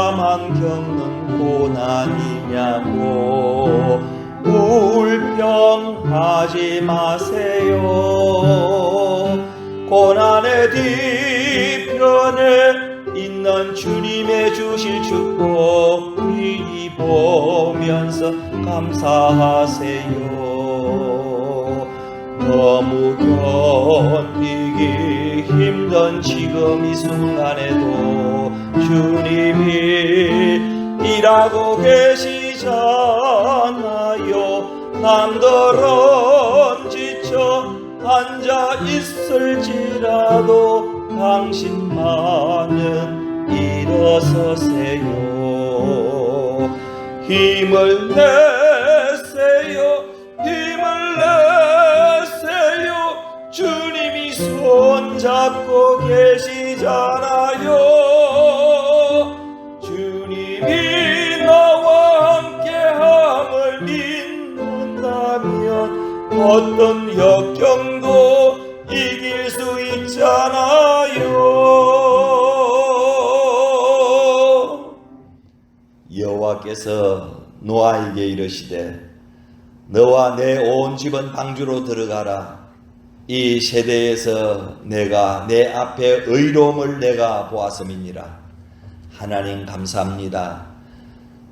나만 겪는 고난이냐고 불평하지 마세요. 고난의 뒤편에 있는 주님의 주실 축복 미리 보면서 감사하세요. 너무 견디기 힘든 지금 이 순간에도 주님이 일하고 계시잖아요. 남들은 지쳐 앉아 있을지라도 당신만은 일어서세요. 힘을 내세요. 힘을 내세요. 주님이 손잡고 계시잖아요. 주님이 나와 함께함을 믿는다면 어떤 역경도 이길 수 있잖아요. 여호와께서 노아에게 이르시되 너와 내 온 집은 방주로 들어가라. 이 세대에서 내가 내 앞에 의로움을 내가 보았음이니라. 하나님 감사합니다.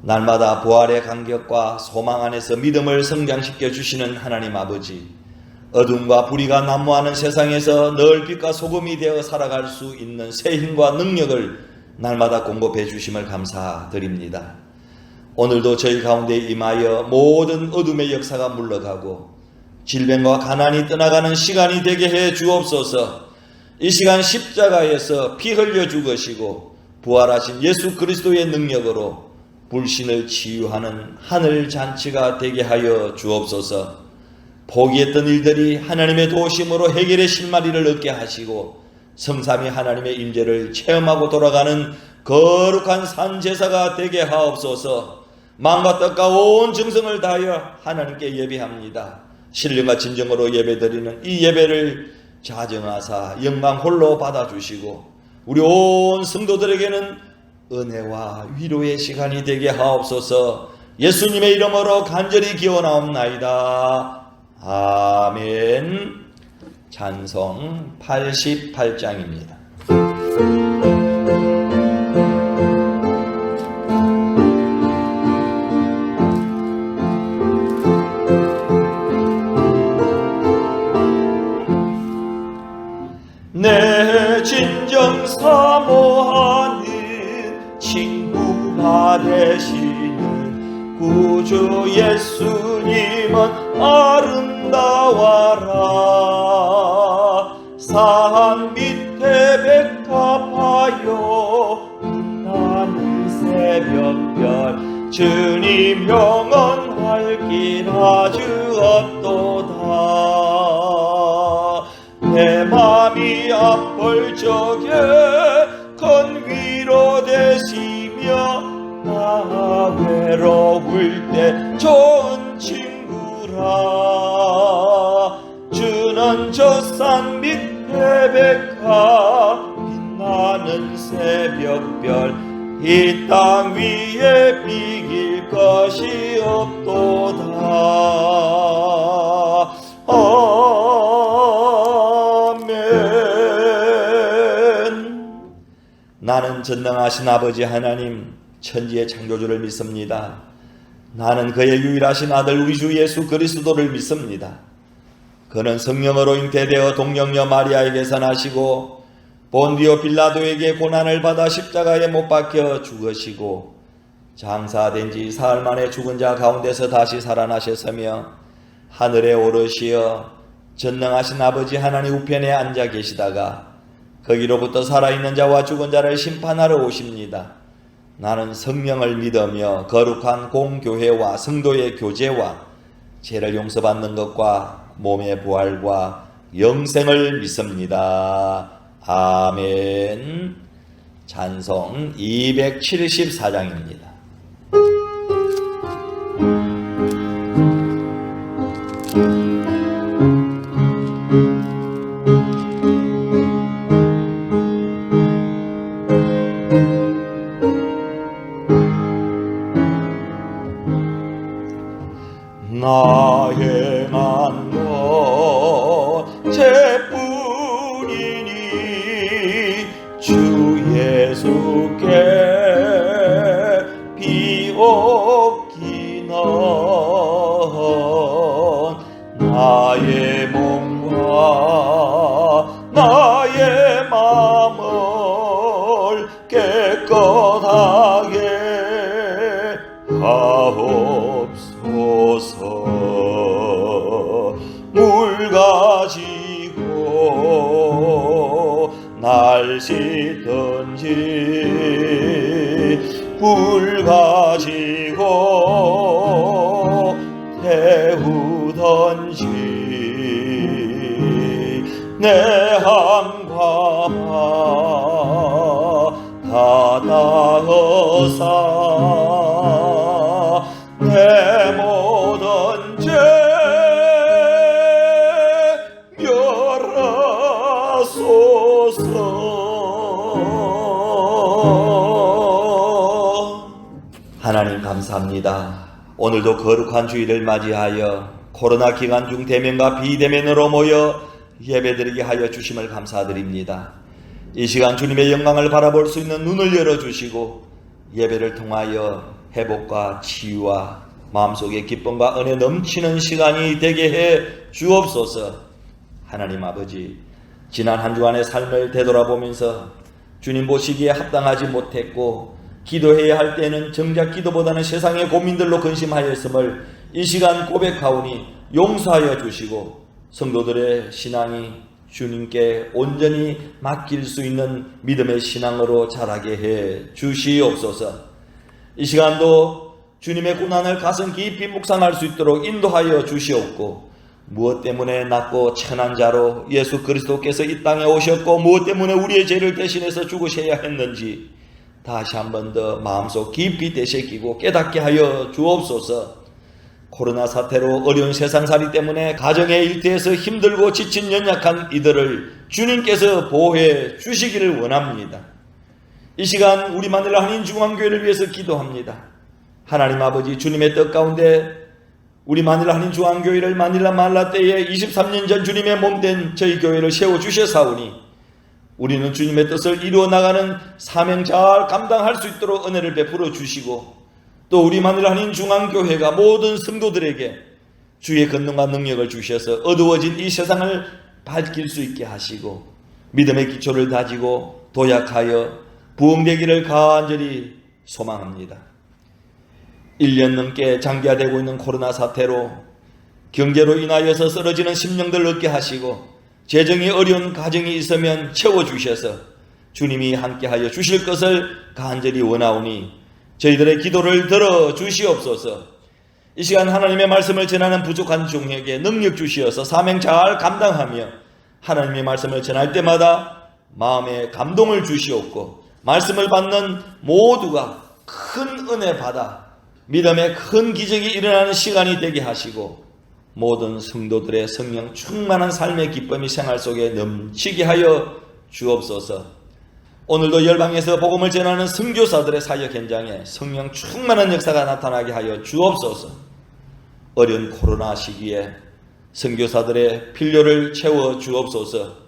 날마다 부활의 감격과 소망 안에서 믿음을 성장시켜 주시는 하나님 아버지, 어둠과 불의가 난무하는 세상에서 늘 빛과 소금이 되어 살아갈 수 있는 새 힘과 능력을 날마다 공급해 주심을 감사드립니다. 오늘도 저희 가운데 임하여 모든 어둠의 역사가 물러가고 질병과 가난이 떠나가는 시간이 되게 해 주옵소서. 이 시간 십자가에서 피 흘려 죽으시고 부활하신 예수 그리스도의 능력으로 불신을 치유하는 하늘 잔치가 되게 하여 주옵소서. 포기했던 일들이 하나님의 도우심으로 해결의 실마리를 얻게 하시고 성삼위 하나님의 임재를 체험하고 돌아가는 거룩한 산제사가 되게 하옵소서. 마음과 뜻과 온 정성을 다하여 하나님께 예배합니다. 신령과 진정으로 예배드리는 이 예배를 자정하사 영광 홀로 받아주시고 우리 온 성도들에게는 은혜와 위로의 시간이 되게 하옵소서. 예수님의 이름으로 간절히 기원하옵나이다. 아멘. 찬송 88장입니다. 내 진정 사모하는 친구가 되시는 구주 예수님은 아름다워라. 산 밑에 백합하여 빛나는 새벽별 주님 영원할 길 아주 없도다. 내 맘이 아플 적에 큰 위로 되시며 나 외로울 때 좋은 친구라. 주는 저 산 밑에 백합 빛나는 새벽별 이 땅 위에 비길 것이 없도다. 나는 전능하신 아버지 하나님 천지의 창조주를 믿습니다. 나는 그의 유일하신 아들 우리 주 예수 그리스도를 믿습니다. 그는 성령으로 잉태되어 동정녀 마리아에게서 나시고 본디오 빌라도에게 고난을 받아 십자가에 못 박혀 죽으시고 장사된 지 사흘 만에 죽은 자 가운데서 다시 살아나셨으며 하늘에 오르시어 전능하신 아버지 하나님 우편에 앉아 계시다가 거기로부터 살아있는 자와 죽은 자를 심판하러 오십니다. 나는 성령을 믿으며 거룩한 공교회와 성도의 교제와 죄를 용서받는 것과 몸의 부활과 영생을 믿습니다. 아멘. 찬송 274장입니다. 나의 만것 죄뿐이니 주 예수께 비옵기는 나의 몸과 나의 마음을 깨끗하게 하옵소서. 물 가지고 날 씻든지 불 가지고 태우든지 내 함과 다 닦으사 내 모든 죄 멸하소서. 하나님 감사합니다. 오늘도 거룩한 주일을 맞이하여 코로나 기간 중 대면과 비대면으로 모여 예배드리게 하여 주심을 감사드립니다. 이 시간 주님의 영광을 바라볼 수 있는 눈을 열어주시고 예배를 통하여 회복과 치유와 마음속의 기쁨과 은혜 넘치는 시간이 되게 해 주옵소서. 하나님 아버지, 지난 한 주간의 삶을 되돌아보면서 주님 보시기에 합당하지 못했고 기도해야 할 때는 정작 기도보다는 세상의 고민들로 근심하였음을 이 시간 고백하오니 용서하여 주시고 성도들의 신앙이 주님께 온전히 맡길 수 있는 믿음의 신앙으로 자라게 해 주시옵소서. 이 시간도 주님의 고난을 가슴 깊이 묵상할 수 있도록 인도하여 주시옵고 무엇 때문에 낮고 천한 자로 예수 그리스도께서 이 땅에 오셨고 무엇 때문에 우리의 죄를 대신해서 죽으셔야 했는지 다시 한 번 더 마음속 깊이 되새기고 깨닫게 하여 주옵소서. 코로나 사태로 어려운 세상살이 때문에 가정의 일터에서 힘들고 지친 연약한 이들을 주님께서 보호해 주시기를 원합니다. 이 시간 우리 마닐라 한인중앙교회를 위해서 기도합니다. 하나님 아버지, 주님의 뜻 가운데 우리 마닐라 한인중앙교회를 마닐라 말라 때에 23년 전 주님의 몸된 저희 교회를 세워주셨사오니 우리는 주님의 뜻을 이루어 나가는 사명 잘 감당할 수 있도록 은혜를 베풀어 주시고 또 우리 마닐라 한인중앙교회가 모든 성도들에게 주의 권능과 능력을 주셔서 어두워진 이 세상을 밝힐 수 있게 하시고 믿음의 기초를 다지고 도약하여 부흥되기를 간절히 소망합니다. 1년 넘게 장기화되고 있는 코로나 사태로 경제로 인하여서 쓰러지는 심령들 얻게 하시고 재정이 어려운 가정이 있으면 채워주셔서 주님이 함께하여 주실 것을 간절히 원하오니 저희들의 기도를 들어 주시옵소서. 이 시간 하나님의 말씀을 전하는 부족한 종에게 능력 주시어서 사명 잘 감당하며 하나님의 말씀을 전할 때마다 마음에 감동을 주시옵고 말씀을 받는 모두가 큰 은혜 받아 믿음의 큰 기적이 일어나는 시간이 되게 하시고 모든 성도들의 성령 충만한 삶의 기쁨이 생활 속에 넘치게 하여 주옵소서. 오늘도 열방에서 복음을 전하는 선교사들의 사역 현장에 성령 충만한 역사가 나타나게 하여 주옵소서. 어려운 코로나 시기에 선교사들의 필요를 채워 주옵소서.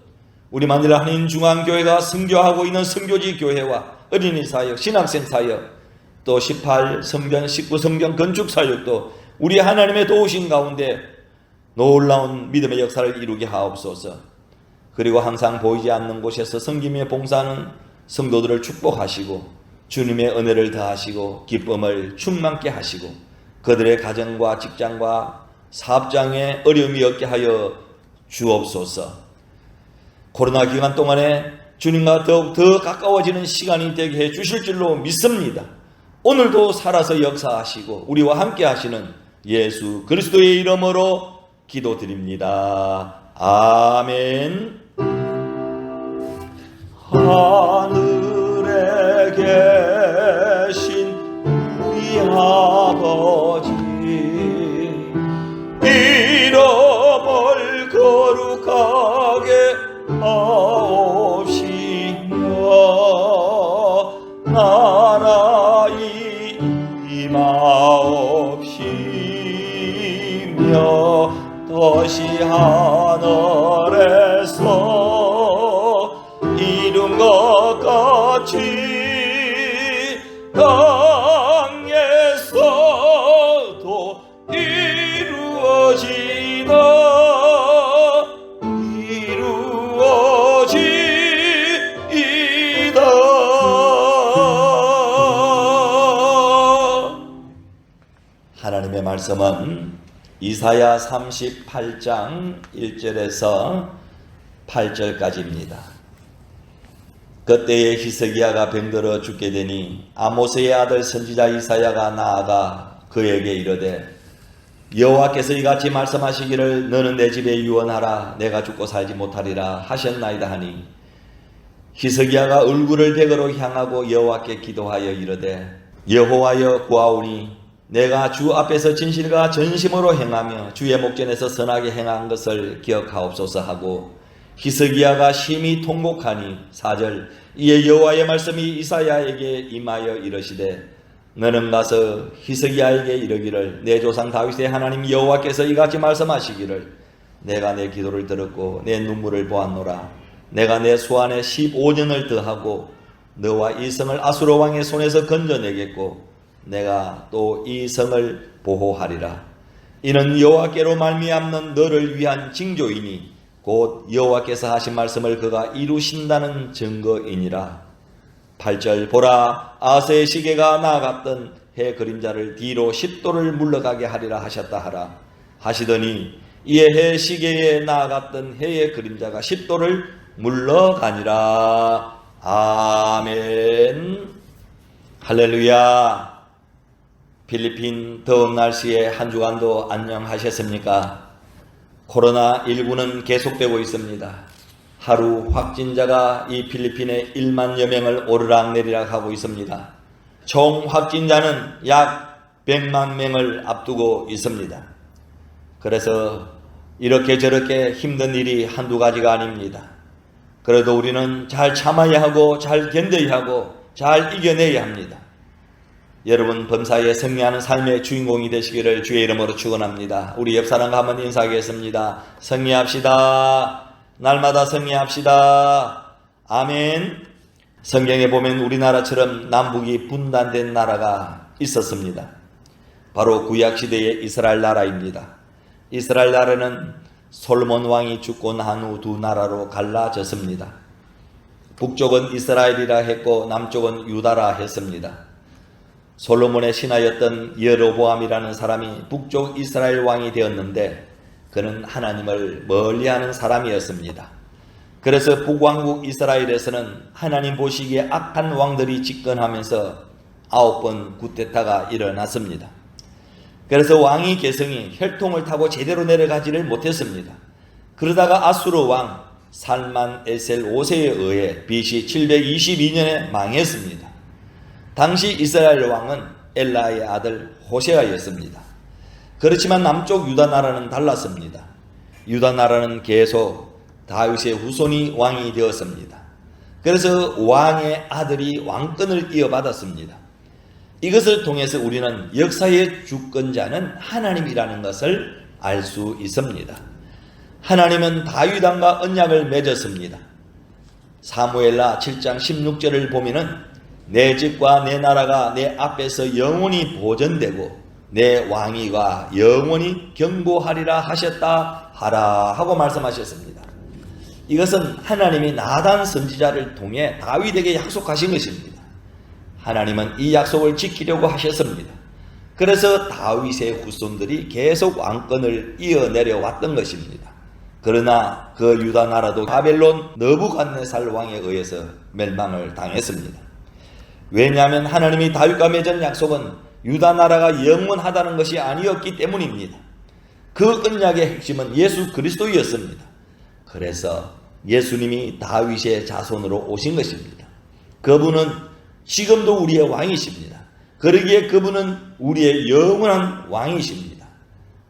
우리 마닐라 한인중앙교회가 선교하고 있는 선교지 교회와 어린이 사역, 신학생 사역, 또 18 성전, 19 성전 건축 사역도 우리 하나님의 도우신 가운데 놀라운 믿음의 역사를 이루게 하옵소서. 그리고 항상 보이지 않는 곳에서 섬김에 봉사하는 성도들을 축복하시고 주님의 은혜를 더하시고 기쁨을 충만케 하시고 그들의 가정과 직장과 사업장에 어려움이 없게 하여 주옵소서. 코로나 기간 동안에 주님과 더욱 더 가까워지는 시간이 되게 해 주실 줄로 믿습니다. 오늘도 살아서 역사하시고 우리와 함께 하시는 예수 그리스도의 이름으로 기도드립니다. 아멘. 하늘에 계신 우리 아버지 이름을 거룩하게 하옵시며 나라의 임하옵시며 하늘에서 이룬 것 같이 땅에서도 이루어지다. 하나님의 말씀은 이사야 38장 1절에서 8절까지입니다. 그때에 히스기야가 병들어 죽게 되니 아모스의 아들 선지자 이사야가 나아가 그에게 이르되 여호와께서 이같이 말씀하시기를 너는 내 집에 유언하라 내가 죽고 살지 못하리라 하셨나이다 하니 히스기야가 얼굴을 벽으로 향하고 여호와께 기도하여 이르되 여호와여 구하오니 내가 주 앞에서 진실과 전심으로 행하며 주의 목전에서 선하게 행한 것을 기억하옵소서 하고 히스기야가 심히 통곡하니 4절 이에 여호와의 말씀이 이사야에게 임하여 이르시되 너는 가서 히스기야에게 이르기를 내 조상 다윗의 하나님 여호와께서 이같이 말씀하시기를 내가 내 기도를 들었고 내 눈물을 보았노라. 내가 내 수안에 15년을 더하고 너와 이 성을 아수르 왕의 손에서 건져내겠고 내가 또 이 성을 보호하리라. 이는 여호와께로 말미암는 너를 위한 징조이니 곧 여호와께서 하신 말씀을 그가 이루신다는 증거이니라. 8절 보라 아하스의 시계가 나아갔던 해 그림자를 뒤로 10도를 물러가게 하리라 하셨다 하라 하시더니 이에 해 시계에 나아갔던 해의 그림자가 10도를 물러가니라. 아멘. 할렐루야. 필리핀 더운 날씨에 한 주간도 안녕하셨습니까? 코로나19는 계속되고 있습니다. 하루 확진자가 이 필리핀에 1만여 명을 오르락내리락 하고 있습니다. 총 확진자는 약 100만 명을 앞두고 있습니다. 그래서 이렇게 저렇게 힘든 일이 한두 가지가 아닙니다. 그래도 우리는 잘 참아야 하고 잘 견뎌야 하고 잘 이겨내야 합니다. 여러분 범사에 승리하는 삶의 주인공이 되시기를 주의 이름으로 축원합니다. 우리 옆 사람과 한번 인사하겠습니다. 승리합시다. 날마다 승리합시다. 아멘. 성경에 보면 우리나라처럼 남북이 분단된 나라가 있었습니다. 바로 구약시대의 이스라엘 나라입니다. 이스라엘 나라는 솔몬 왕이 죽고 난 후 두 나라로 갈라졌습니다. 북쪽은 이스라엘이라 했고 남쪽은 유다라 했습니다. 솔로몬의 신하였던 여로보암이라는 사람이 북쪽 이스라엘 왕이 되었는데 그는 하나님을 멀리하는 사람이었습니다. 그래서 북왕국 이스라엘에서는 하나님 보시기에 악한 왕들이 집권하면서 9번 쿠데타가 일어났습니다. 그래서 왕위 계승이 혈통을 타고 제대로 내려가지를 못했습니다. 그러다가 아수르 왕 살만 에셀 5세에 의해 BC 722년에 망했습니다. 당시 이스라엘 왕은 엘라의 아들 호세아였습니다. 그렇지만 남쪽 유다 나라는 달랐습니다. 유다 나라는 계속 다윗의 후손이 왕이 되었습니다. 그래서 왕의 아들이 왕권을 이어받았습니다. 이것을 통해서 우리는 역사의 주권자는 하나님이라는 것을 알 수 있습니다. 하나님은 다윗 왕과 언약을 맺었습니다. 사무엘하 7장 16절을 보면은 내 집과 내 나라가 내 앞에서 영원히 보존되고 내 왕위가 영원히 경고하리라 하셨다 하라 하고 말씀하셨습니다. 이것은 하나님이 나단 선지자를 통해 다윗에게 약속하신 것입니다. 하나님은 이 약속을 지키려고 하셨습니다. 그래서 다윗의 후손들이 계속 왕권을 이어내려 왔던 것입니다. 그러나 그 유다 나라도 바벨론 느부갓네살 왕에 의해서 멸망을 당했습니다. 왜냐하면 하나님이 다윗과 맺은 약속은 유다 나라가 영원하다는 것이 아니었기 때문입니다. 그 언약의 핵심은 예수 그리스도였습니다. 그래서 예수님이 다윗의 자손으로 오신 것입니다. 그분은 지금도 우리의 왕이십니다. 그러기에 그분은 우리의 영원한 왕이십니다.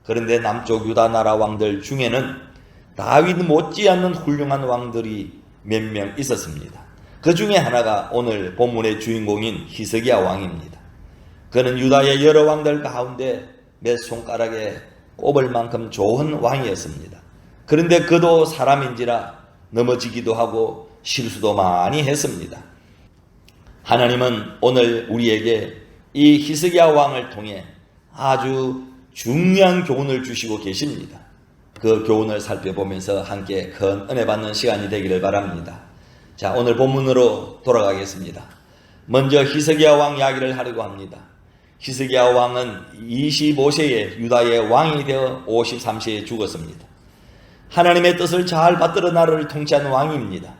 그런데 남쪽 유다 나라 왕들 중에는 다윗 못지않는 훌륭한 왕들이 몇 명 있었습니다. 그 중에 하나가 오늘 본문의 주인공인 히스기야 왕입니다. 그는 유다의 여러 왕들 가운데 몇 손가락에 꼽을 만큼 좋은 왕이었습니다. 그런데 그도 사람인지라 넘어지기도 하고 실수도 많이 했습니다. 하나님은 오늘 우리에게 이 히스기야 왕을 통해 아주 중요한 교훈을 주시고 계십니다. 그 교훈을 살펴보면서 함께 큰 은혜 받는 시간이 되기를 바랍니다. 자, 오늘 본문으로 돌아가겠습니다. 먼저 히스기야 왕 이야기를 하려고 합니다. 히스기야 왕은 25세에 유다의 왕이 되어 53세에 죽었습니다. 하나님의 뜻을 잘 받들어 나라를 통치한 왕입니다.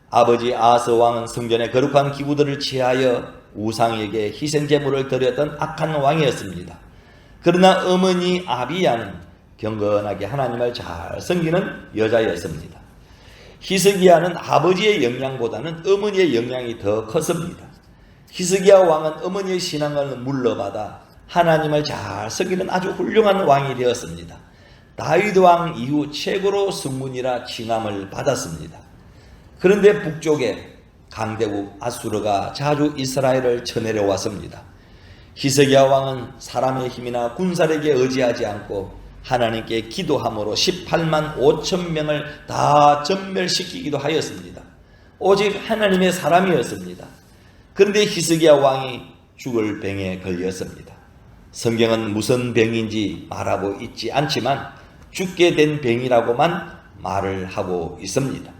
아버지 아하스 왕은 성전의 거룩한 기구들을 취하여 우상에게 희생제물을 드렸던 악한 왕이었습니다. 그러나 어머니 아비야는 경건하게 하나님을 잘 섬기는 여자였습니다. 히스기야는 아버지의 영향보다는 어머니의 영향이 더 컸습니다. 히스기야 왕은 어머니의 신앙을 물러받아 하나님을 잘 섬기는 아주 훌륭한 왕이 되었습니다. 다윗 왕 이후 최고로 성문이라 칭함을 받았습니다. 그런데 북쪽에 강대국 아수르가 자주 이스라엘을 쳐내려왔습니다. 히스기야 왕은 사람의 힘이나 군사력에 의지하지 않고 하나님께 기도함으로 18만 5천 명을 다 전멸시키기도 하였습니다. 오직 하나님의 사람이었습니다. 그런데 히스기야 왕이 죽을 병에 걸렸습니다. 성경은 무슨 병인지 말하고 있지 않지만 죽게 된 병이라고만 말을 하고 있습니다.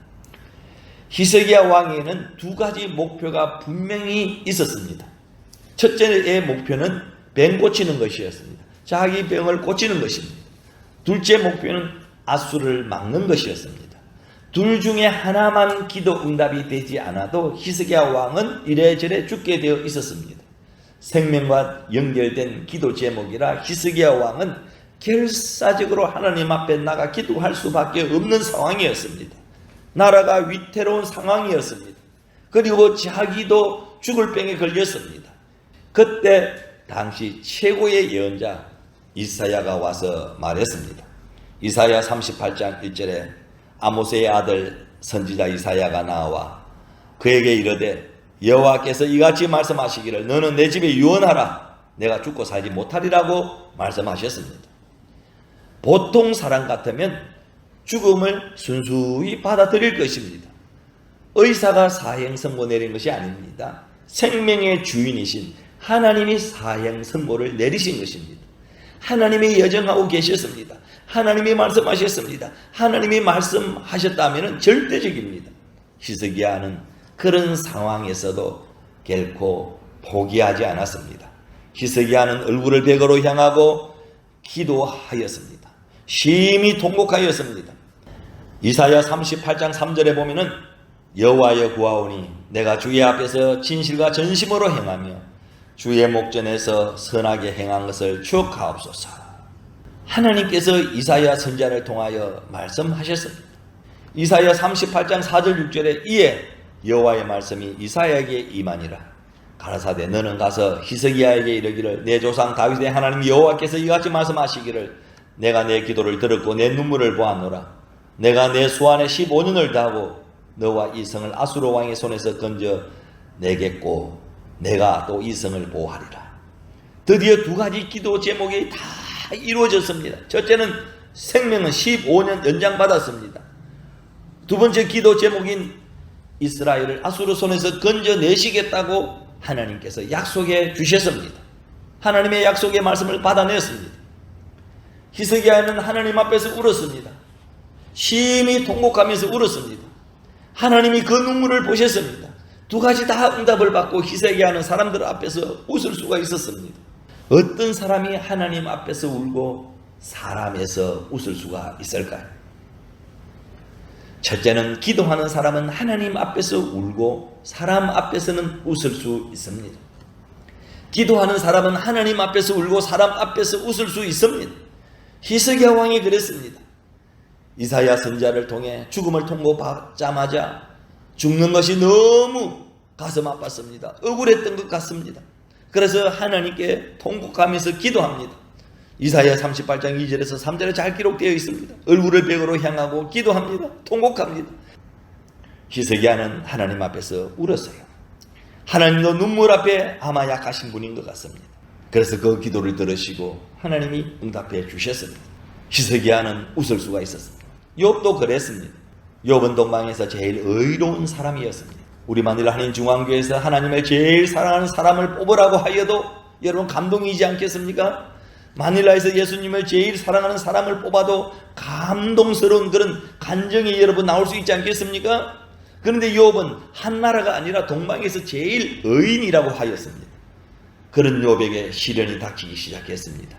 히스기야 왕에게는 두 가지 목표가 분명히 있었습니다. 첫째의 목표는 병 고치는 것이었습니다. 자기 병을 고치는 것입니다. 둘째 목표는 아수르를 막는 것이었습니다. 둘 중에 하나만 기도 응답이 되지 않아도 히스기야 왕은 이래저래 죽게 되어 있었습니다. 생명과 연결된 기도 제목이라 히스기야 왕은 결사적으로 하나님 앞에 나가 기도할 수밖에 없는 상황이었습니다. 나라가 위태로운 상황이었습니다. 그리고 자기도 죽을 병에 걸렸습니다. 그때 당시 최고의 예언자 이사야가 와서 말했습니다. 이사야 38장 1절에 아모스의 아들 선지자 이사야가 나와 그에게 이르되 여호와께서 이같이 말씀하시기를 너는 내 집에 유언하라 내가 죽고 살지 못하리라고 말씀하셨습니다. 보통 사람 같으면 죽음을 순수히 받아들일 것입니다. 의사가 사형 선고 내린 것이 아닙니다. 생명의 주인이신 하나님이 사형 선고를 내리신 것입니다. 하나님이 여정하고 계셨습니다. 하나님이 말씀하셨습니다. 하나님이 말씀하셨다면 절대적입니다. 히스기야는 그런 상황에서도 결코 포기하지 않았습니다. 히스기야는 얼굴을 벽으로 향하고 기도하였습니다. 심히 통곡하였습니다. 이사야 38장 3절에 보면은 여호와여 구하오니 내가 주의 앞에서 진실과 전심으로 행하며 주의 목전에서 선하게 행한 것을 추억하옵소서. 하나님께서 이사야 선지자를 통하여 말씀하셨습니다. 이사야 38장 4절 6절에 이에 여호와의 말씀이 이사야에게 임하니라. 가라사대 너는 가서 히스기야에게 이르기를 내 조상 다윗의 하나님 여호와께서 이같이 말씀하시기를 내가 내 기도를 들었고 내 눈물을 보았노라. 내가 내 수완에 15년을 다하고 너와 이 성을 아수르 왕의 손에서 건져 내겠고 내가 또 이 성을 보호하리라. 드디어 두 가지 기도 제목이 다 이루어졌습니다. 첫째는 생명은 15년 연장받았습니다. 두 번째 기도 제목인 이스라엘을 아수르 손에서 건져내시겠다고 하나님께서 약속해 주셨습니다. 하나님의 약속의 말씀을 받아냈습니다. 히스기야는 하나님 앞에서 울었습니다. 심히 통곡하면서 울었습니다. 하나님이 그 눈물을 보셨습니다. 두 가지 다 응답을 받고 히스기야는 사람들 앞에서 웃을 수가 있었습니다. 어떤 사람이 하나님 앞에서 울고 사람에서 웃을 수가 있을까요? 첫째는 기도하는 사람은 하나님 앞에서 울고 사람 앞에서는 웃을 수 있습니다. 기도하는 사람은 하나님 앞에서 울고 사람 앞에서 웃을 수 있습니다. 히스기야 왕이 그랬습니다. 이사야 선지자를 통해 죽음을 통보받자마자 죽는 것이 너무 가슴 아팠습니다. 억울했던 것 같습니다. 그래서 하나님께 통곡하면서 기도합니다. 이사야 38장 2절에서 3절에 잘 기록되어 있습니다. 얼굴을 벽으로 향하고 기도합니다. 통곡합니다. 히스기야는 하나님 앞에서 울었어요. 하나님도 눈물 앞에 아마 약하신 분인 것 같습니다. 그래서 그 기도를 들으시고 하나님이 응답해 주셨습니다. 히스기야는 웃을 수가 있었습니다. 욥도 그랬습니다. 욥은 동방에서 제일 의로운 사람이었습니다. 우리 만일 한인 중앙교회에서 하나님을 제일 사랑하는 사람을 뽑으라고 하여도 여러분 감동이지 않겠습니까? 마닐라에서 예수님을 제일 사랑하는 사람을 뽑아도 감동스러운 그런 간정이 여러분 나올 수 있지 않겠습니까? 그런데 욥은 한 나라가 아니라 동방에서 제일 의인이라고 하였습니다. 그런 욥에게 시련이 닥치기 시작했습니다.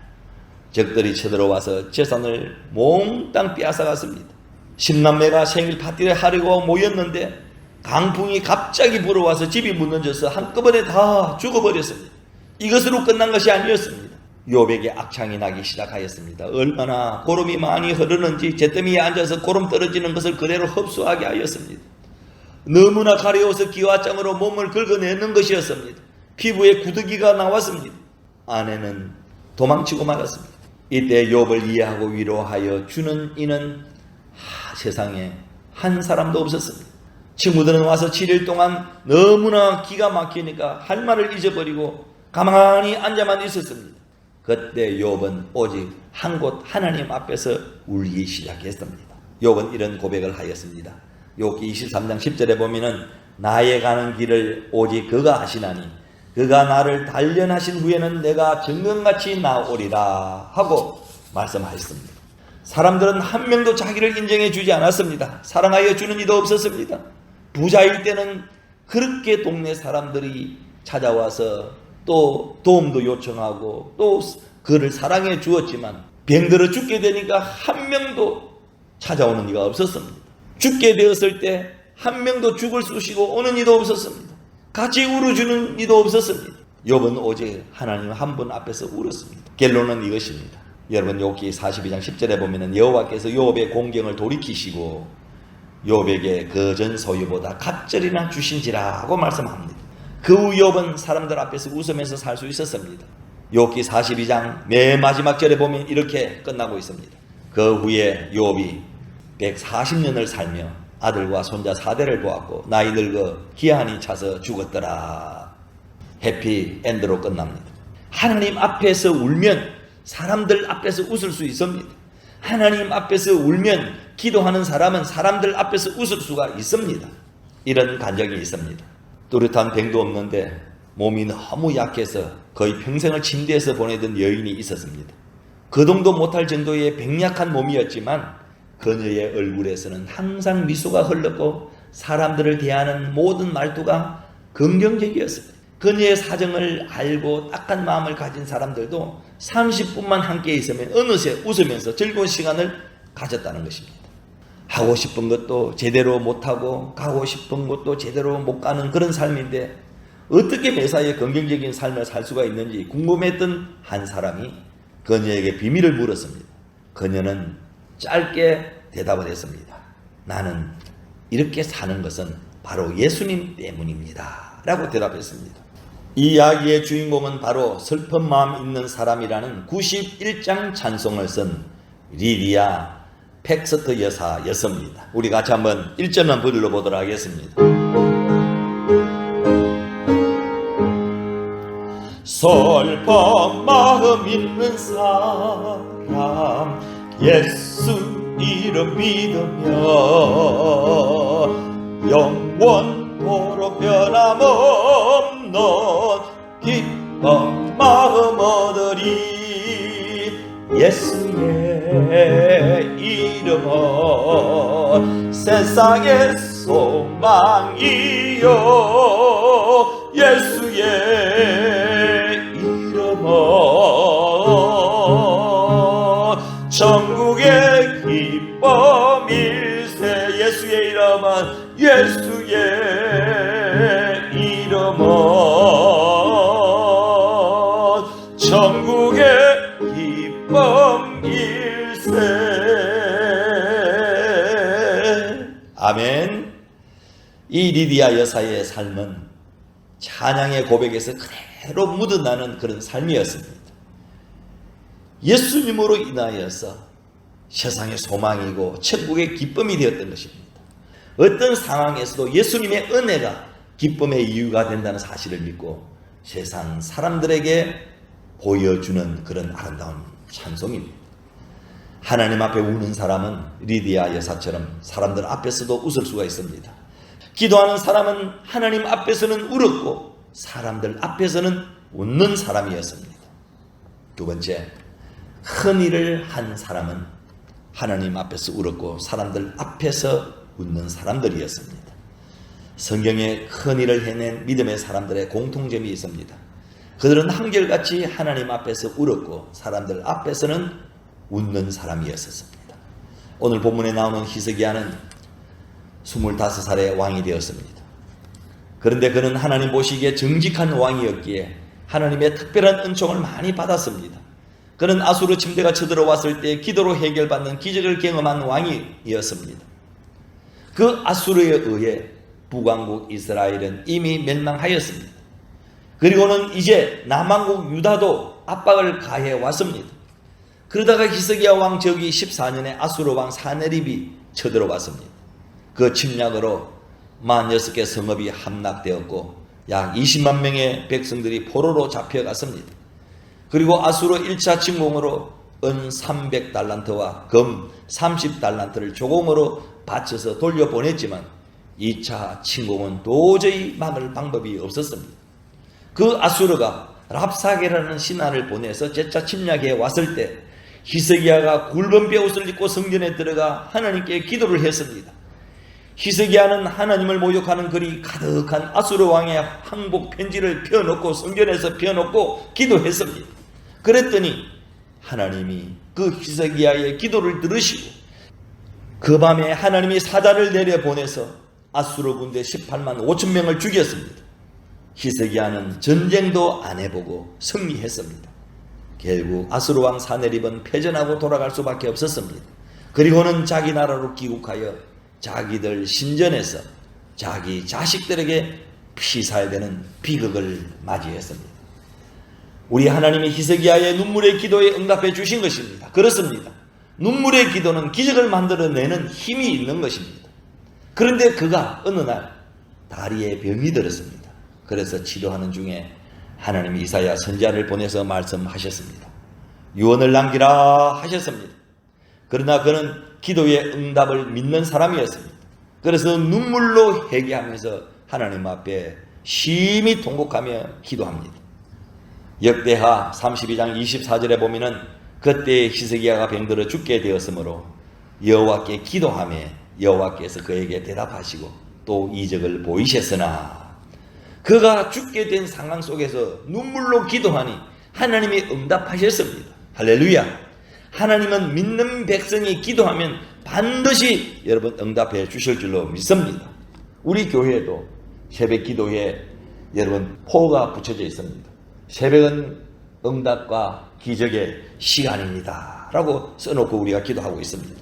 적들이 쳐들어와서 재산을 몽땅 빼앗아갔습니다. 10남매가 생일 파티를 하려고 모였는데 강풍이 갑자기 불어와서 집이 무너져서 한꺼번에 다 죽어버렸습니다. 이것으로 끝난 것이 아니었습니다. 욥에게 악창이 나기 시작하였습니다. 얼마나 고름이 많이 흐르는지 잿더미에 앉아서 고름 떨어지는 것을 그대로 흡수하게 하였습니다. 너무나 가려워서 기와장으로 몸을 긁어내는 것이었습니다. 피부에 구더기가 나왔습니다. 아내는 도망치고 말았습니다. 이때 욥을 이해하고 위로하여 주는 이는 세상에 한 사람도 없었습니다. 친구들은 와서 7일 동안 너무나 기가 막히니까 할 말을 잊어버리고 가만히 앉아만 있었습니다. 그때 욥은 오직 한 곳 하나님 앞에서 울기 시작했습니다. 욥은 이런 고백을 하였습니다. 욥기 23장 10절에 보면은 나의 가는 길을 오직 그가 아시나니 그가 나를 단련하신 후에는 내가 정금같이 나오리라 하고 말씀하셨습니다. 사람들은 한 명도 자기를 인정해 주지 않았습니다. 사랑하여 주는 이도 없었습니다. 부자일 때는 그렇게 동네 사람들이 찾아와서 또 도움도 요청하고 또 그를 사랑해 주었지만 병들어 죽게 되니까 한 명도 찾아오는 이가 없었습니다. 죽게 되었을 때 한 명도 죽을 쑤시고 오는 이도 없었습니다. 같이 울어주는 이도 없었습니다. 욥은 오직 하나님 한 분 앞에서 울었습니다. 결론은 이것입니다. 여러분 욥기 42장 10절에 보면은 여호와께서 욥의 공경을 돌이키시고 욥에게 그전 소유보다 갑절이나 주신지라고 말씀합니다. 그 후 욥은 사람들 앞에서 웃으면서 살 수 있었습니다. 욥기 42장 맨 마지막 절에 보면 이렇게 끝나고 있습니다. 그 후에 욥이 140년을 살며 아들과 손자 4대를 보았고 나이 늙어 기한이 차서 죽었더라. 해피엔드로 끝납니다. 하나님 앞에서 울면 사람들 앞에서 웃을 수 있습니다. 하나님 앞에서 울면 기도하는 사람은 사람들 앞에서 웃을 수가 있습니다. 이런 간적이 있습니다. 뚜렷한 병도 없는데 몸이 너무 약해서 거의 평생을 침대에서 보내던 여인이 있었습니다. 거동도 못할 정도의 병약한 몸이었지만 그녀의 얼굴에서는 항상 미소가 흘렀고 사람들을 대하는 모든 말투가 긍정적이었습니다. 그녀의 사정을 알고 딱한 마음을 가진 사람들도 30분만 함께 있으면 어느새 웃으면서 즐거운 시간을 가졌다는 것입니다. 하고 싶은 것도 제대로 못하고 가고 싶은 것도 제대로 못 가는 그런 삶인데 어떻게 매사에 긍정적인 삶을 살 수가 있는지 궁금했던 한 사람이 그녀에게 비밀을 물었습니다. 그녀는 짧게 대답을 했습니다. 나는 이렇게 사는 것은 바로 예수님 때문입니다 라고 대답했습니다. 이 이야기의 주인공은 바로 슬픈 마음 있는 사람이라는 91장 찬송을 쓴 리디아 팩스트 여사였습니다. 우리 같이 한번 1절만 불러보도록 하겠습니다. 슬픈 마음 있는 사람 예수 이름 믿으며 영원토록 변함없는 기쁜 마음 얻으리. 예수의 이름은 세상의 소망이요 예수의 이름은 천국의 기쁨일세. 예수의 이름은 예수의 이름은 천국의 기쁨일세. 아멘. 이 리디아 여사의 삶은 찬양의 고백에서 그대로 묻어나는 그런 삶이었습니다. 예수님으로 인하여서 세상의 소망이고 천국의 기쁨이 되었던 것입니다. 어떤 상황에서도 예수님의 은혜가 기쁨의 이유가 된다는 사실을 믿고 세상 사람들에게 보여주는 그런 아름다운 찬송입니다. 하나님 앞에 우는 사람은 리디아 여사처럼 사람들 앞에서도 웃을 수가 있습니다. 기도하는 사람은 하나님 앞에서는 울었고 사람들 앞에서는 웃는 사람이었습니다. 두 번째, 큰 일을 한 사람은 하나님 앞에서 울었고 사람들 앞에서 웃는 사람들이었습니다. 성경에 큰 일을 해낸 믿음의 사람들의 공통점이 있습니다. 그들은 한결같이 하나님 앞에서 울었고 사람들 앞에서는 웃는 사람이었습니다. 오늘 본문에 나오는 히스기야는 25살의 왕이 되었습니다. 그런데 그는 하나님 보시기에 정직한 왕이었기에 하나님의 특별한 은총을 많이 받았습니다. 그는 아수르 침대가 쳐들어왔을 때 기도로 해결받는 기적을 경험한 왕이었습니다. 그 아수르에 의해 북왕국 이스라엘은 이미 멸망하였습니다. 그리고는 이제 남왕국 유다도 압박을 가해 왔습니다. 그러다가 히스기야 왕 저기 14년에 아수르 왕 사네립이 쳐들어왔습니다. 그 침략으로 46개 성읍이 함락되었고 약 20만 명의 백성들이 포로로 잡혀갔습니다. 그리고 아수르 1차 침공으로 은 300달란트와 금 30달란트를 조공으로 바쳐서 돌려보냈지만 2차 침공은 도저히 막을 방법이 없었습니다. 그 아수르가 랍사게라는 신하를 보내서 재차 침략해 왔을 때 히스기야가 굵은 베옷을 입고 성전에 들어가 하나님께 기도를 했습니다. 히스기야는 하나님을 모욕하는 글이 가득한 아수르 왕의 항복 편지를 펴놓고 성전에서 펴놓고 기도했습니다. 그랬더니 하나님이 그 히스기야의 기도를 들으시고 그 밤에 하나님이 사자를 내려보내서 아수르 군대 18만 5천 명을 죽였습니다. 히스기야는 전쟁도 안 해보고 승리했습니다. 결국 아수르 왕 사네립은 패전하고 돌아갈 수밖에 없었습니다. 그리고는 자기 나라로 귀국하여 자기들 신전에서 자기 자식들에게 피사야 되는 비극을 맞이했습니다. 우리 하나님이 히스기야의 눈물의 기도에 응답해 주신 것입니다. 그렇습니다. 눈물의 기도는 기적을 만들어내는 힘이 있는 것입니다. 그런데 그가 어느 날 다리에 병이 들었습니다. 그래서 치료하는 중에 하나님이 이사야 선지자를 보내서 말씀하셨습니다. 유언을 남기라 하셨습니다. 그러나 그는 기도의 응답을 믿는 사람이었습니다. 그래서 눈물로 회개하면서 하나님 앞에 심히 통곡하며 기도합니다. 역대하 32장 24절에 보면은 그때 히스기야가 병들어 죽게 되었으므로 여호와께 기도하며 여호와께서 그에게 대답하시고 또 이적을 보이셨으나 그가 죽게 된 상황 속에서 눈물로 기도하니 하나님이 응답하셨습니다. 할렐루야. 하나님은 믿는 백성이 기도하면 반드시 여러분 응답해 주실 줄로 믿습니다. 우리 교회에도 새벽 기도에 여러분 포가 붙여져 있습니다. 새벽은 응답과 기적의 시간입니다 라고 써놓고 우리가 기도하고 있습니다.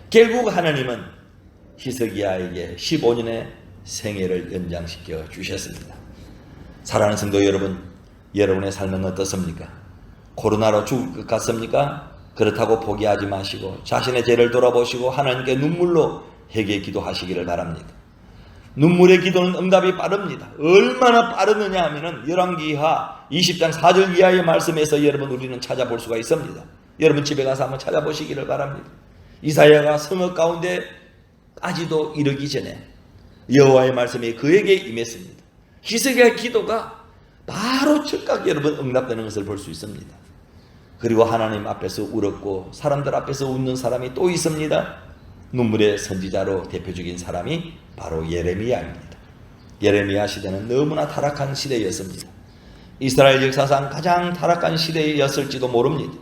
결국 하나님은 히스기야에게 15년의 생애를 연장시켜 주셨습니다. 사랑하는 성도 여러분, 여러분의 삶은 어떻습니까? 코로나로 죽을 것 같습니까? 그렇다고 포기하지 마시고 자신의 죄를 돌아보시고 하나님께 눈물로 회개 기도하시기를 바랍니다. 눈물의 기도는 응답이 빠릅니다. 얼마나 빠르느냐 하면은 열왕기하 20장 4절 이하의 말씀에서 여러분 우리는 찾아볼 수가 있습니다. 여러분 집에 가서 한번 찾아보시기를 바랍니다. 이사야가 성읍 가운데까지도 이르기 전에 여호와의 말씀이 그에게 임했습니다. 히스기야의 기도가 바로 즉각 여러분 응답되는 것을 볼 수 있습니다. 그리고 하나님 앞에서 울었고 사람들 앞에서 웃는 사람이 또 있습니다. 눈물의 선지자로 대표적인 사람이 바로 예레미야입니다. 예레미야 시대는 너무나 타락한 시대였습니다. 이스라엘 역사상 가장 타락한 시대였을지도 모릅니다.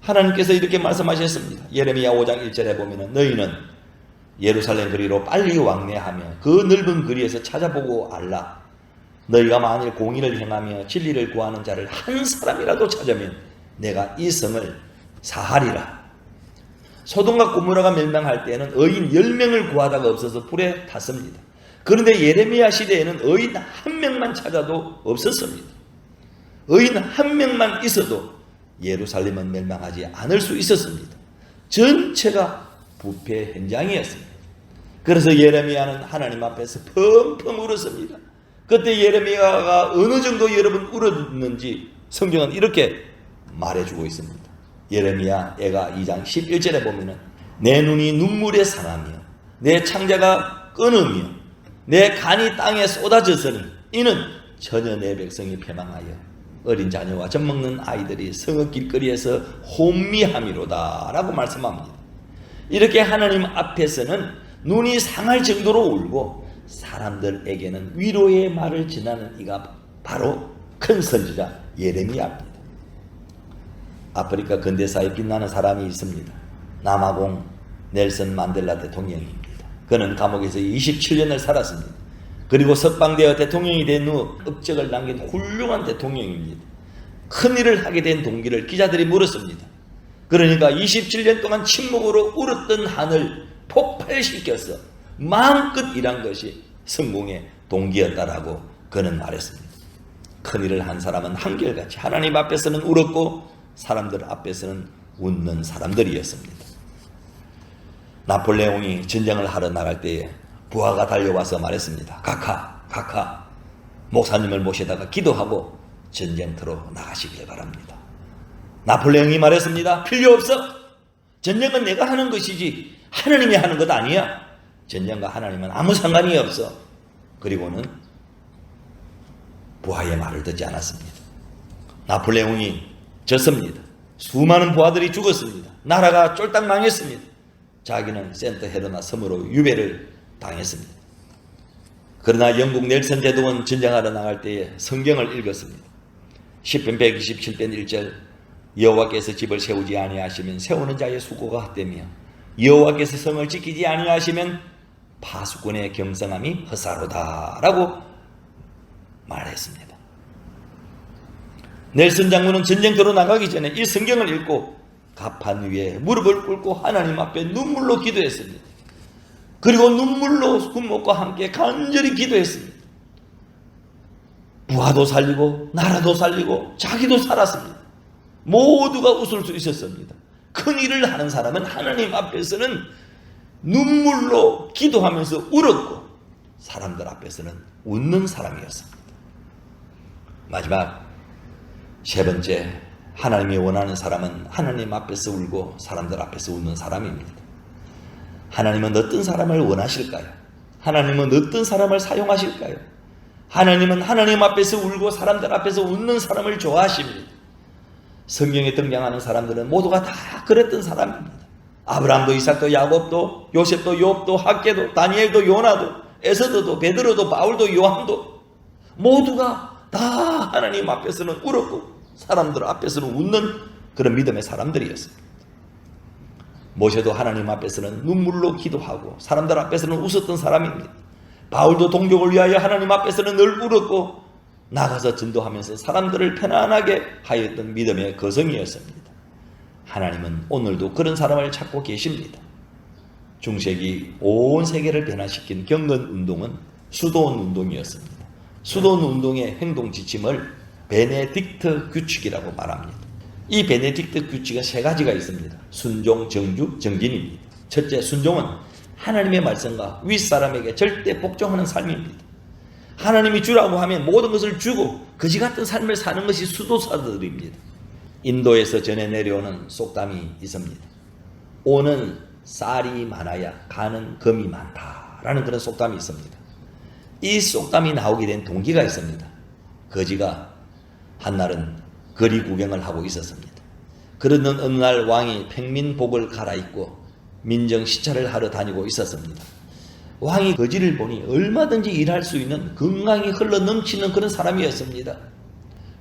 하나님께서 이렇게 말씀하셨습니다. 예레미야 5장 1절에 보면 너희는 예루살렘 거리로 빨리 왕래하며 그 넓은 거리에서 찾아보고 알라. 너희가 만일 공의를 행하며 진리를 구하는 자를 한 사람이라도 찾으면 내가 이 성을 사하리라. 소돔과 고모라가 멸망할 때에는 의인 10명을 구하다가 없어서 불에 탔습니다. 그런데 예레미야 시대에는 의인 한 명만 찾아도 없었습니다. 의인 한 명만 있어도 예루살렘은 멸망하지 않을 수 있었습니다. 전체가 부패 현장이었습니다. 그래서 예레미야는 하나님 앞에서 펑펑 울었습니다. 그때 예레미야가 어느 정도 여러분 울었는지 성경은 이렇게 말해주고 있습니다. 예레미야 애가 2장 11절에 보면은 내 눈이 눈물에 상하며 내 창자가 끊으며 내 간이 땅에 쏟아졌으니 이는 전혀 내 백성이 패망하여 어린 자녀와 젖먹는 아이들이 성읍 길거리에서 혼미함이로다 라고 말씀합니다. 이렇게 하나님 앞에서는 눈이 상할 정도로 울고 사람들에게는 위로의 말을 전하는 이가 바로 큰 선지자 예레미야입니다. 아프리카 근대사에 빛나는 사람이 있습니다. 남아공 넬슨 만델라 대통령입니다. 그는 감옥에서 27년을 살았습니다. 그리고 석방되어 대통령이 된 후 업적을 남긴 훌륭한 대통령입니다. 큰일을 하게 된 동기를 기자들이 물었습니다. 그러니까 27년 동안 침묵으로 울었던 한을 폭발시켜서 마음껏 일한 것이 성공의 동기였다라고 그는 말했습니다. 큰일을 한 사람은 한결같이 하나님 앞에서는 울었고 사람들 앞에서는 웃는 사람들이었습니다. 나폴레옹이 전쟁을 하러 나갈 때에 부하가 달려와서 말했습니다. 각하 목사님을 모시다가 기도하고 전쟁터로 나가시길 바랍니다. 나폴레옹이 말했습니다. 필요 없어. 전쟁은 내가 하는 것이지 하나님이 하는 것 아니야. 전쟁과 하나님은 아무 상관이 없어. 그리고는 부하의 말을 듣지 않았습니다. 나폴레옹이 졌습니다. 수많은 부하들이 죽었습니다. 나라가 쫄딱 망했습니다. 자기는 센트 헬레나 섬으로 유배를 당했습니다. 그러나 영국 넬슨 대통령은 전쟁하러 나갈 때에 성경을 읽었습니다. 시편 127편 1절 여호와께서 집을 세우지 아니하시면 세우는 자의 수고가 헛되며 여호와께서 성을 지키지 아니하시면 파수꾼의 겸손함이 헛사로다 라고 말했습니다. 넬슨 장군은 전쟁터로 나가기 전에 이 성경을 읽고 가판 위에 무릎을 꿇고 하나님 앞에 눈물로 기도했습니다. 그리고 눈물로 군목과 함께 간절히 기도했습니다. 부하도 살리고 나라도 살리고 자기도 살았습니다. 모두가 웃을 수 있었습니다. 큰 일을 하는 사람은 하나님 앞에서는 눈물로 기도하면서 울었고 사람들 앞에서는 웃는 사람이었습니다. 마지막 세 번째, 하나님이 원하는 사람은 하나님 앞에서 울고 사람들 앞에서 웃는 사람입니다. 하나님은 어떤 사람을 원하실까요? 하나님은 어떤 사람을 사용하실까요? 하나님은 하나님 앞에서 울고 사람들 앞에서 웃는 사람을 좋아하십니다. 성경에 등장하는 사람들은 모두가 다 그랬던 사람입니다. 아브라함도 이삭도 야곱도 요셉도 욥도 학개도 다니엘도 요나도 에스더도 베드로도 바울도 요한도 모두가 다 하나님 앞에서는 울었고 사람들 앞에서는 웃는 그런 믿음의 사람들이었습니다. 모세도 하나님 앞에서는 눈물로 기도하고 사람들 앞에서는 웃었던 사람입니다. 바울도 동족을 위하여 하나님 앞에서는 늘 울었고 나가서 전도하면서 사람들을 편안하게 하였던 믿음의 거성이었습니다. 하나님은 오늘도 그런 사람을 찾고 계십니다. 중세기 온 세계를 변화시킨 경건운동은 수도원 운동이었습니다. 수도원 운동의 행동 지침을 베네딕트 규칙이라고 말합니다. 이 베네딕트 규칙은 세 가지가 있습니다. 순종, 정주, 정진입니다. 첫째, 순종은 하나님의 말씀과 윗사람에게 절대 복종하는 삶입니다. 하나님이 주라고 하면 모든 것을 주고 거지 같은 삶을 사는 것이 수도사들입니다. 인도에서 전해 내려오는 속담이 있습니다. 오는 쌀이 많아야 가는 금이 많다라는 그런 속담이 있습니다. 이 속담이 나오게 된 동기가 있습니다. 거지가 한날은 거리 구경을 하고 있었습니다. 그러던 어느 날 왕이 평민복을 갈아입고 민정 시찰을 하러 다니고 있었습니다. 왕이 거지를 보니 얼마든지 일할 수 있는 건강이 흘러 넘치는 그런 사람이었습니다.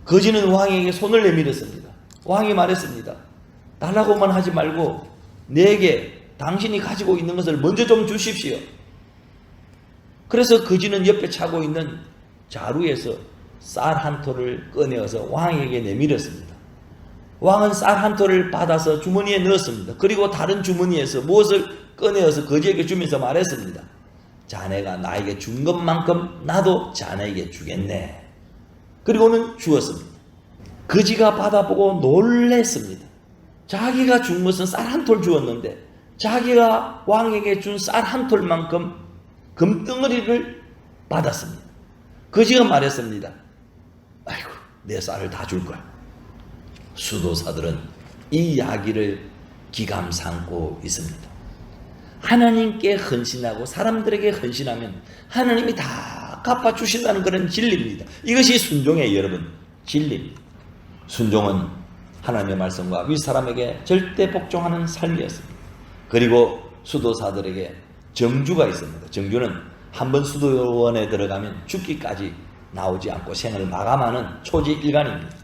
거지는 왕에게 손을 내밀었습니다. 왕이 말했습니다. 달라고만 하지 말고 내게 당신이 가지고 있는 것을 먼저 좀 주십시오. 그래서 거지는 옆에 차고 있는 자루에서 쌀 한 톨을 꺼내어서 왕에게 내밀었습니다. 왕은 쌀 한 톨을 받아서 주머니에 넣었습니다. 그리고 다른 주머니에서 무엇을 꺼내어서 거지에게 주면서 말했습니다. 자네가 나에게 준 것만큼 나도 자네에게 주겠네. 그리고는 주었습니다. 거지가 받아보고 놀랬습니다. 자기가 준 것은 쌀 한 톨 주었는데 자기가 왕에게 준 쌀 한 톨만큼 금덩어리를 받았습니다. 거지가 말했습니다. 아이고, 내 쌀을 다 줄 거야. 수도사들은 이 이야기를 기감 삼고 있습니다. 하나님께 헌신하고 사람들에게 헌신하면 하나님이 다 갚아주신다는 그런 진리입니다. 이것이 순종의 여러분 진리입니다. 순종은 하나님의 말씀과 윗사람에게 절대 복종하는 삶이었습니다. 그리고 수도사들에게 정주가 있습니다. 정주는 한번 수도원에 들어가면 죽기까지 나오지 않고 생을 마감하는 초지일관입니다.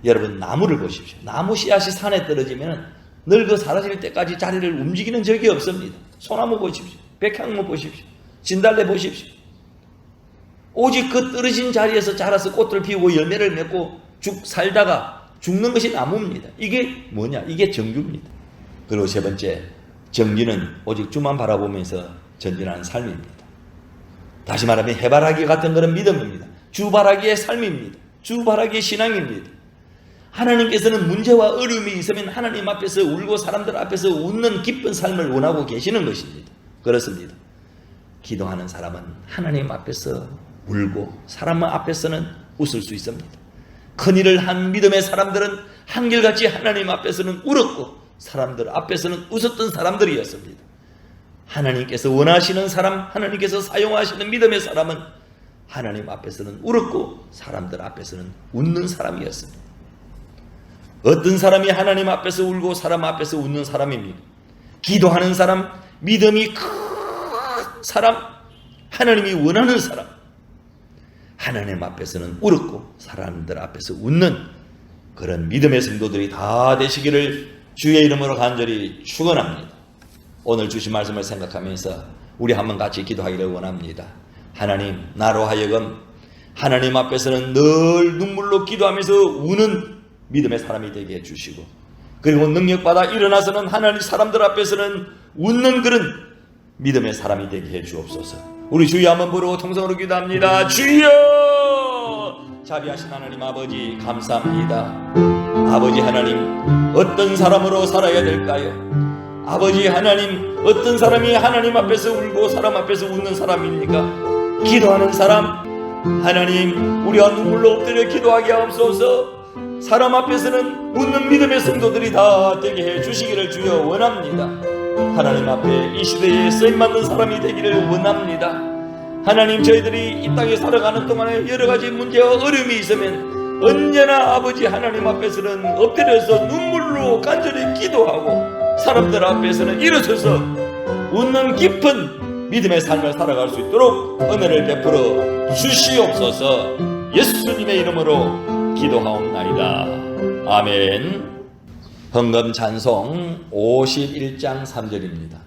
여러분 나무를 보십시오. 나무 씨앗이 산에 떨어지면 늙어 사라질 때까지 자리를 움직이는 적이 없습니다. 소나무 보십시오. 백향무 보십시오. 진달래 보십시오. 오직 그 떨어진 자리에서 자라서 꽃을 피우고 열매를 맺고 쭉 살다가 죽는 것이 나무입니다. 이게 뭐냐? 이게 정주입니다. 그리고 세 번째, 정리는 오직 주만 바라보면서 전진하는 삶입니다. 다시 말하면 해바라기 같은 그런 믿음입니다. 주바라기의 삶입니다. 주바라기의 신앙입니다. 하나님께서는 문제와 어려움이 있으면 하나님 앞에서 울고 사람들 앞에서 웃는 기쁜 삶을 원하고 계시는 것입니다. 그렇습니다. 기도하는 사람은 하나님 앞에서 울고 사람 앞에서는 웃을 수 있습니다. 큰일을 한 믿음의 사람들은 한결같이 하나님 앞에서는 울었고 사람들 앞에서는 웃었던 사람들이었습니다. 하나님께서 원하시는 사람, 하나님께서 사용하시는 믿음의 사람은 하나님 앞에서는 울었고 사람들 앞에서는 웃는 사람이었습니다. 어떤 사람이 하나님 앞에서 울고 사람 앞에서 웃는 사람입니까? 기도하는 사람, 믿음이 큰 사람, 하나님이 원하는 사람. 하나님 앞에서는 울었고 사람들 앞에서 웃는 그런 믿음의 성도들이 다 되시기를 주의 이름으로 간절히 축원합니다. 오늘 주신 말씀을 생각하면서 우리 한번 같이 기도하기를 원합니다. 하나님, 나로 하여금 하나님 앞에서는 늘 눈물로 기도하면서 우는 믿음의 사람이 되게 해주시고, 그리고 능력받아 일어나서는 하나님 사람들 앞에서는 웃는 그런 믿음의 사람이 되게 해 주옵소서. 우리 주여 한번 부르고 통성으로 기도합니다. 주여! 자비하신 하나님 아버지 감사합니다. 아버지 하나님, 어떤 사람으로 살아야 될까요? 아버지 하나님, 어떤 사람이 하나님 앞에서 울고 사람 앞에서 웃는 사람입니까? 기도하는 사람, 하나님 우리가 눈물로 엎드려 기도하게 하옵소서. 사람 앞에서는 웃는 믿음의 성도들이 다 되게 해 주시기를 주여 원합니다. 하나님 앞에 이 시대에 쓰임받는 사람이 되기를 원합니다. 하나님, 저희들이 이 땅에 살아가는 동안에 여러가지 문제와 어려움이 있으면 언제나 아버지 하나님 앞에서는 엎드려서 눈물로 간절히 기도하고 사람들 앞에서는 일어서서 웃는 깊은 믿음의 삶을 살아갈 수 있도록 은혜를 베풀어 주시옵소서. 예수님의 이름으로 기도하옵나이다. 아멘. 헌금 찬송 51장 3절입니다.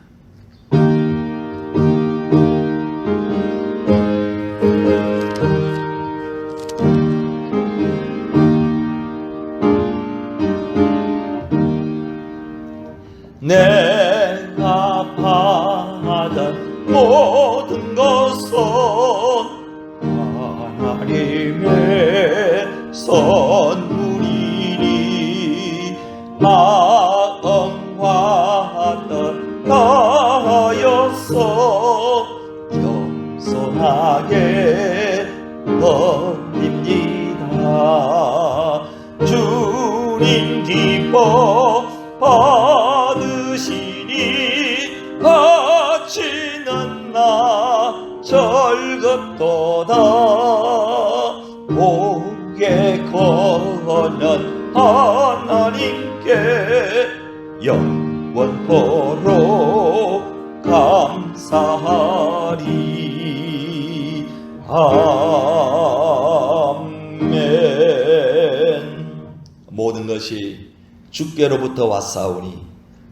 내가 받은 모든 것은 하나님의 선물이니 마음과 뜻하여서 겸손하게 드립니다. 주님 기뻐 받으시니 바치는 나 절급도다. 고개 거는 하나님께 영원토록 감사하리. 아멘. 모든 것이 주께로부터 왔사오니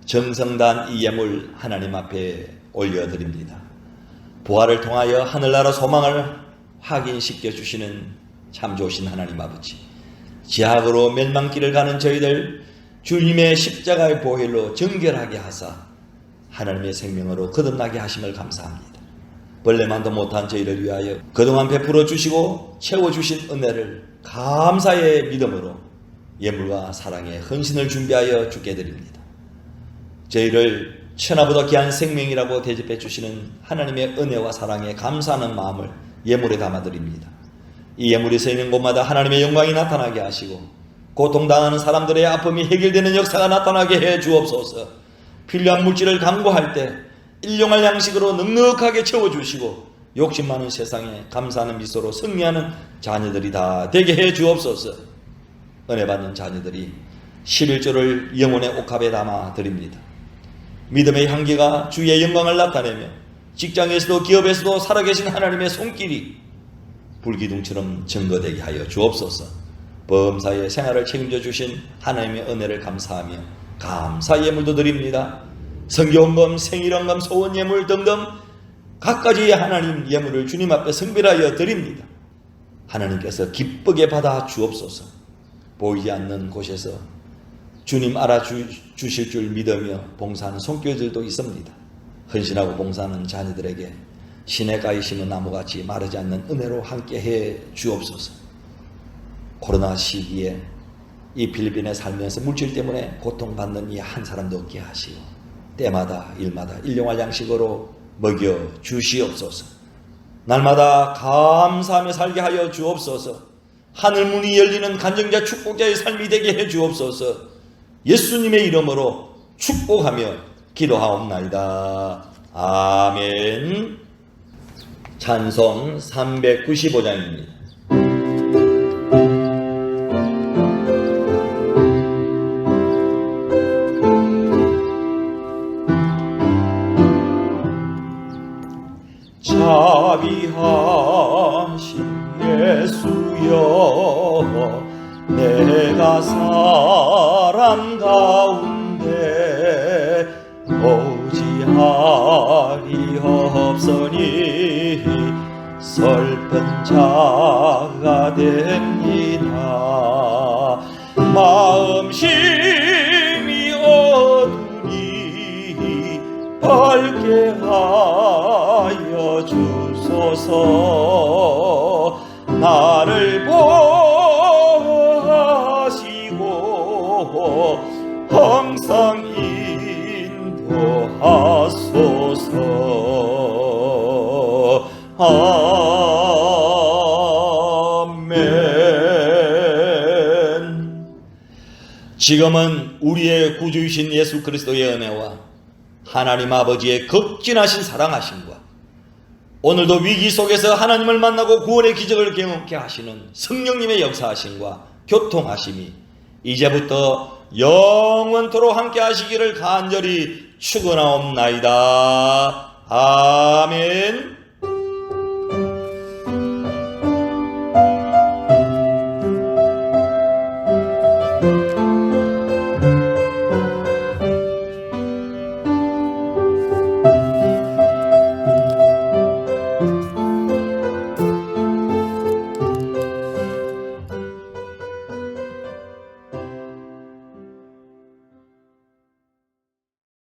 정성단 이 예물 하나님 앞에 올려드립니다. 부활을 통하여 하늘나라 소망을 확인시켜 주시는 참 좋으신 하나님 아버지, 지악으로 멸망길을 가는 저희들 주님의 십자가의 보혈로 정결하게 하사 하나님의 생명으로 거듭나게 하심을 감사합니다. 벌레만도 못한 저희를 위하여 그동안 베풀어 주시고 채워주신 은혜를 감사의 믿음으로 예물과 사랑의 헌신을 준비하여 주게 드립니다. 저희를 천하보다 귀한 생명이라고 대접해 주시는 하나님의 은혜와 사랑에 감사하는 마음을 예물에 담아드립니다. 이 예물이 서 있는 곳마다 하나님의 영광이 나타나게 하시고 고통당하는 사람들의 아픔이 해결되는 역사가 나타나게 해 주옵소서. 필요한 물질을 강구할 때 일용할 양식으로 넉넉하게 채워주시고 욕심 많은 세상에 감사하는 미소로 승리하는 자녀들이 다 되게 해 주옵소서. 은혜 받는 자녀들이 11조를 영혼의 옥합에 담아 드립니다. 믿음의 향기가 주의 영광을 나타내며 직장에서도 기업에서도 살아계신 하나님의 손길이 불기둥처럼 증거되게 하여 주옵소서. 범사의 생활을 책임져 주신 하나님의 은혜를 감사하며 감사 예물도 드립니다. 성경금, 생일헌금, 소원 예물 등등 각가지의 하나님 예물을 주님 앞에 성별하여 드립니다. 하나님께서 기쁘게 받아 주옵소서. 보이지 않는 곳에서 주님 알아주실 줄 믿으며 봉사하는 손길들도 있습니다. 헌신하고 봉사하는 자녀들에게 시냇가에 심은 나무같이 마르지 않는 은혜로 함께해 주옵소서. 코로나 시기에 이 필리핀에 살면서 물질 때문에 고통받는 이 한 사람도 없게 하시오. 때마다 일마다 일용할 양식으로 먹여 주시옵소서. 날마다 감사하며 살게 하여 주옵소서. 하늘문이 열리는 간증자 축복자의 삶이 되게 해 주옵소서. 예수님의 이름으로 축복하며 기도하옵나이다. 아멘. 찬송 395장입니다. 자비하신 예수여, 내가 사람 가운데 오지하리 없으니 슬픈 자가 됩니다. 마음 심히 어두니 밝게 하여 주소서. 나를 보호하시고 항상 인도하소서. 아멘. 지금은 우리의 구주이신 예수 그리스도의 은혜와 하나님 아버지의 극진하신 사랑하심과 오늘도 위기 속에서 하나님을 만나고 구원의 기적을 경험케 하시는 성령님의 역사하심과 교통하심이 이제부터 영원토록 함께 하시기를 간절히 축원하옵나이다. 아멘.